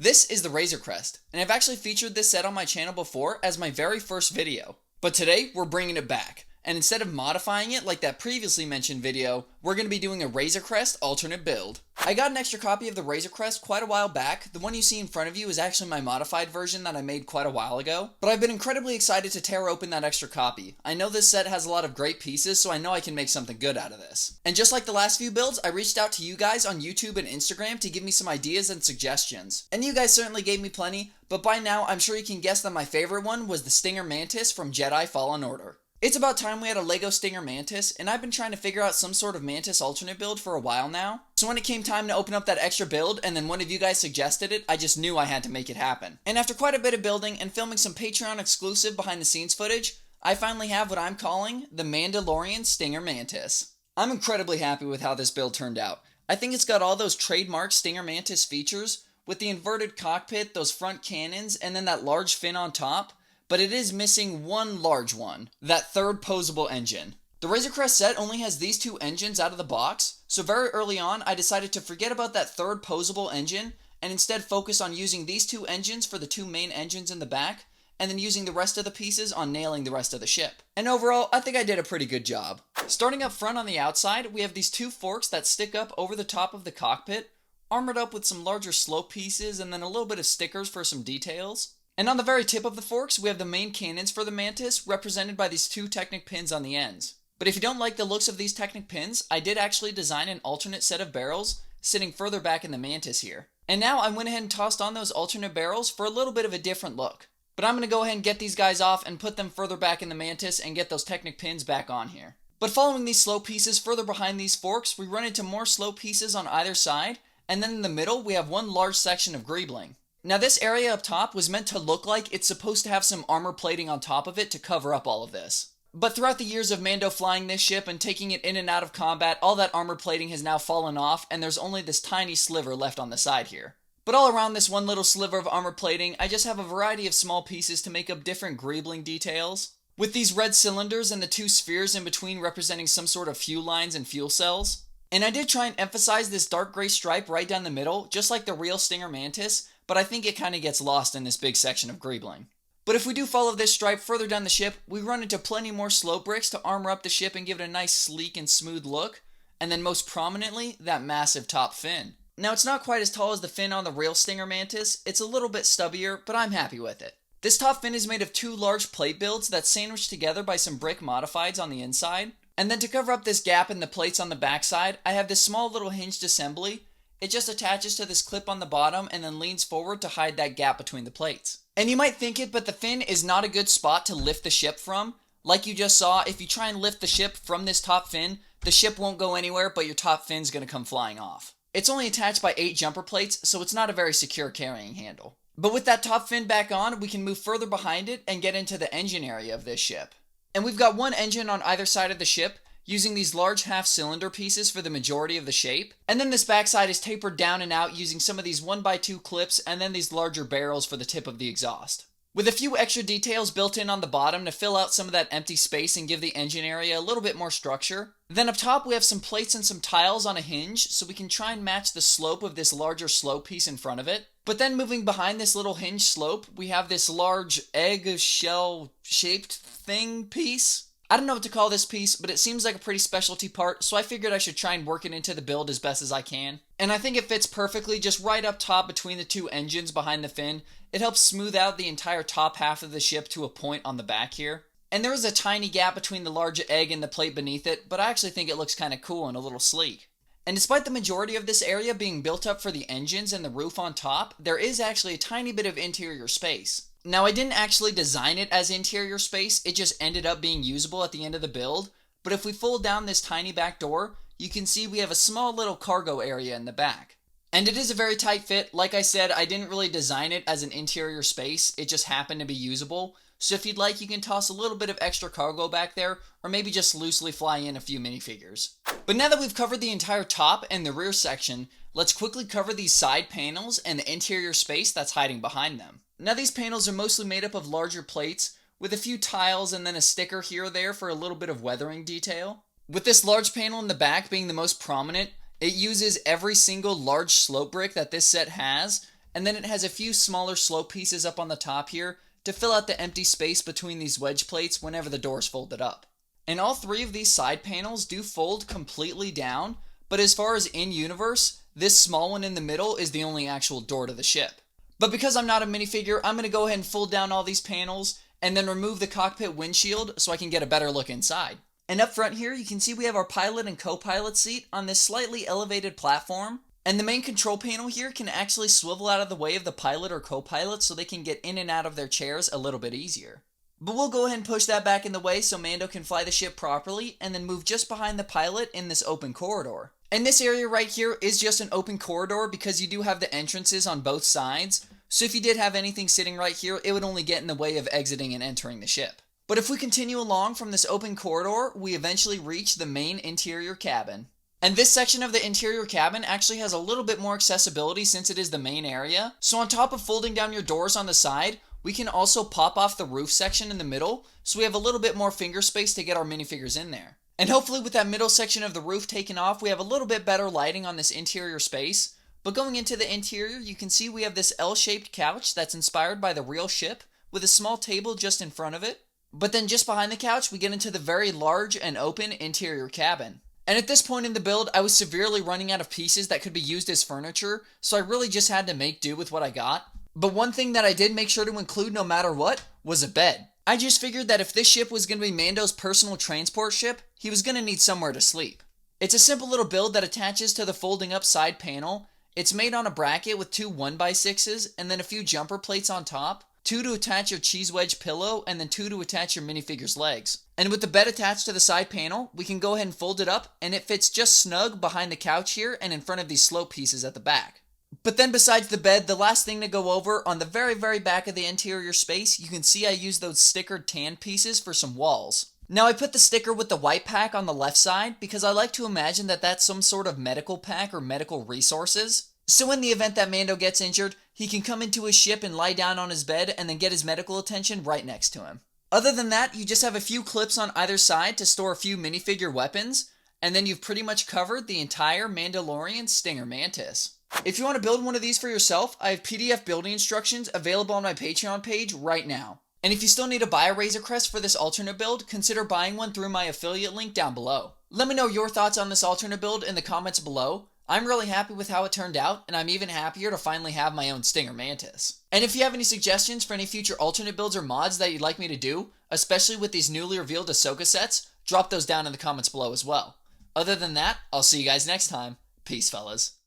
This is the Razor Crest, and I've actually featured this set on my channel before as my very first video. But today, we're bringing it back, and instead of modifying it like that previously mentioned video, we're going to be doing a Razor Crest alternate build. I got an extra copy of the Razor Crest quite a while back. The one you see in front of you is actually my modified version that I made quite a while ago, but I've been incredibly excited to tear open that extra copy. I know this set has a lot of great pieces, so I know I can make something good out of this. And just like the last few builds, I reached out to you guys on YouTube and Instagram to give me some ideas and suggestions. And you guys certainly gave me plenty, but by now I'm sure you can guess that my favorite one was the Stinger Mantis from Jedi Fallen Order. It's about time we had a LEGO Stinger Mantis, and I've been trying to figure out some sort of Mantis alternate build for a while now. So when it came time to open up that extra build, and then one of you guys suggested it, I just knew I had to make it happen. And after quite a bit of building and filming some Patreon exclusive behind the scenes footage, I finally have what I'm calling the Mandalorian Stinger Mantis. I'm incredibly happy with how this build turned out. I think it's got all those trademark Stinger Mantis features, with the inverted cockpit, those front cannons, and then that large fin on top. But it is missing one large one, that third posable engine. The Razor Crest set only has these two engines out of the box, so very early on I decided to forget about that third posable engine and instead focus on using these two engines for the two main engines in the back, and then using the rest of the pieces on nailing the rest of the ship. And overall, I think I did a pretty good job. Starting up front on the outside, we have these two forks that stick up over the top of the cockpit, armored up with some larger slope pieces and then a little bit of stickers for some details. And on the very tip of the forks, we have the main cannons for the Mantis, represented by these two Technic pins on the ends. But if you don't like the looks of these Technic pins, I did actually design an alternate set of barrels, sitting further back in the Mantis here. And now I went ahead and tossed on those alternate barrels for a little bit of a different look. But I'm going to go ahead and get these guys off and put them further back in the Mantis and get those Technic pins back on here. But following these slope pieces further behind these forks, we run into more slope pieces on either side, and then in the middle we have one large section of greebling. Now this area up top was meant to look like it's supposed to have some armor plating on top of it to cover up all of this. But throughout the years of Mando flying this ship and taking it in and out of combat, all that armor plating has now fallen off and there's only this tiny sliver left on the side here. But all around this one little sliver of armor plating, I just have a variety of small pieces to make up different greebling details, with these red cylinders and the two spheres in between representing some sort of fuel lines and fuel cells. And I did try and emphasize this dark gray stripe right down the middle, just like the real Stinger Mantis, but I think it kind of gets lost in this big section of greebling. But if we do follow this stripe further down the ship, we run into plenty more slope bricks to armor up the ship and give it a nice sleek and smooth look, and then most prominently, that massive top fin. Now it's not quite as tall as the fin on the real Stinger Mantis, it's a little bit stubbier, but I'm happy with it. This top fin is made of two large plate builds that's sandwiched together by some brick modifieds on the inside, and then to cover up this gap in the plates on the backside, I have this small little hinged assembly. It just attaches to this clip on the bottom and then leans forward to hide that gap between the plates. And you might think it, but the fin is not a good spot to lift the ship from. Like you just saw, if you try and lift the ship from this top fin, the ship won't go anywhere, but your top fin's going to come flying off. It's only attached by 8 jumper plates, so it's not a very secure carrying handle. But with that top fin back on, we can move further behind it and get into the engine area of this ship. And we've got one engine on either side of the ship, using these large half-cylinder pieces for the majority of the shape. And then this backside is tapered down and out using some of these 1x2 clips and then these larger barrels for the tip of the exhaust. With a few extra details built in on the bottom to fill out some of that empty space and give the engine area a little bit more structure. Then up top we have some plates and some tiles on a hinge so we can try and match the slope of this larger slope piece in front of it. But then moving behind this little hinge slope, we have this large egg-shell shaped thing piece. I don't know what to call this piece, but it seems like a pretty specialty part, so I figured I should try and work it into the build as best as I can. And I think it fits perfectly just right up top between the two engines behind the fin. It helps smooth out the entire top half of the ship to a point on the back here. And there is a tiny gap between the large egg and the plate beneath it, but I actually think it looks kind of cool and a little sleek. And despite the majority of this area being built up for the engines and the roof on top, there is actually a tiny bit of interior space. Now I didn't actually design it as interior space, it just ended up being usable at the end of the build, but if we fold down this tiny back door, you can see we have a small little cargo area in the back. And it is a very tight fit. Like I said, I didn't really design it as an interior space, it just happened to be usable. So if you'd like, you can toss a little bit of extra cargo back there, or maybe just loosely fly in a few minifigures. But now that we've covered the entire top and the rear section, let's quickly cover these side panels and the interior space that's hiding behind them. Now these panels are mostly made up of larger plates, with a few tiles and then a sticker here or there for a little bit of weathering detail. With this large panel in the back being the most prominent, it uses every single large slope brick that this set has, and then it has a few smaller slope pieces up on the top here to fill out the empty space between these wedge plates whenever the door is folded up. And all three of these side panels do fold completely down, but as far as in-universe, this small one in the middle is the only actual door to the ship. But because I'm not a minifigure, I'm going to go ahead and fold down all these panels and then remove the cockpit windshield so I can get a better look inside. And up front here, you can see we have our pilot and co-pilot seat on this slightly elevated platform. And the main control panel here can actually swivel out of the way of the pilot or co-pilot so they can get in and out of their chairs a little bit easier. But we'll go ahead and push that back in the way so Mando can fly the ship properly and then move just behind the pilot in this open corridor. And this area right here is just an open corridor because you do have the entrances on both sides. So if you did have anything sitting right here, it would only get in the way of exiting and entering the ship. But if we continue along from this open corridor, we eventually reach the main interior cabin. And this section of the interior cabin actually has a little bit more accessibility since it is the main area. So on top of folding down your doors on the side, we can also pop off the roof section in the middle, so we have a little bit more finger space to get our minifigures in there. And hopefully with that middle section of the roof taken off, we have a little bit better lighting on this interior space. But going into the interior, you can see we have this L-shaped couch that's inspired by the real ship, with a small table just in front of it. But then just behind the couch, we get into the very large and open interior cabin. And at this point in the build, I was severely running out of pieces that could be used as furniture, so I really just had to make do with what I got. But one thing that I did make sure to include no matter what was a bed. I just figured that if this ship was going to be Mando's personal transport ship, he was going to need somewhere to sleep. It's a simple little build that attaches to the folding up side panel. It's made on a bracket with two 1x6s and then a few jumper plates on top. 2 to attach your cheese wedge pillow, and then 2 to attach your minifigure's legs. And with the bed attached to the side panel, we can go ahead and fold it up, and it fits just snug behind the couch here and in front of these slope pieces at the back. But then besides the bed, the last thing to go over, on the very back of the interior space, you can see I used those stickered tan pieces for some walls. Now I put the sticker with the white pack on the left side because I like to imagine that that's some sort of medical pack or medical resources. So in the event that Mando gets injured, he can come into his ship and lie down on his bed and then get his medical attention right next to him. Other than that, you just have a few clips on either side to store a few minifigure weapons, and then you've pretty much covered the entire Mandalorian Stinger Mantis. If you want to build one of these for yourself, I have PDF building instructions available on my Patreon page right now. And if you still need to buy a Razor Crest for this alternate build, consider buying one through my affiliate link down below. Let me know your thoughts on this alternate build in the comments below. I'm really happy with how it turned out, and I'm even happier to finally have my own Stinger Mantis. And if you have any suggestions for any future alternate builds or mods that you'd like me to do, especially with these newly revealed Ahsoka sets, drop those down in the comments below as well. Other than that, I'll see you guys next time. Peace, fellas.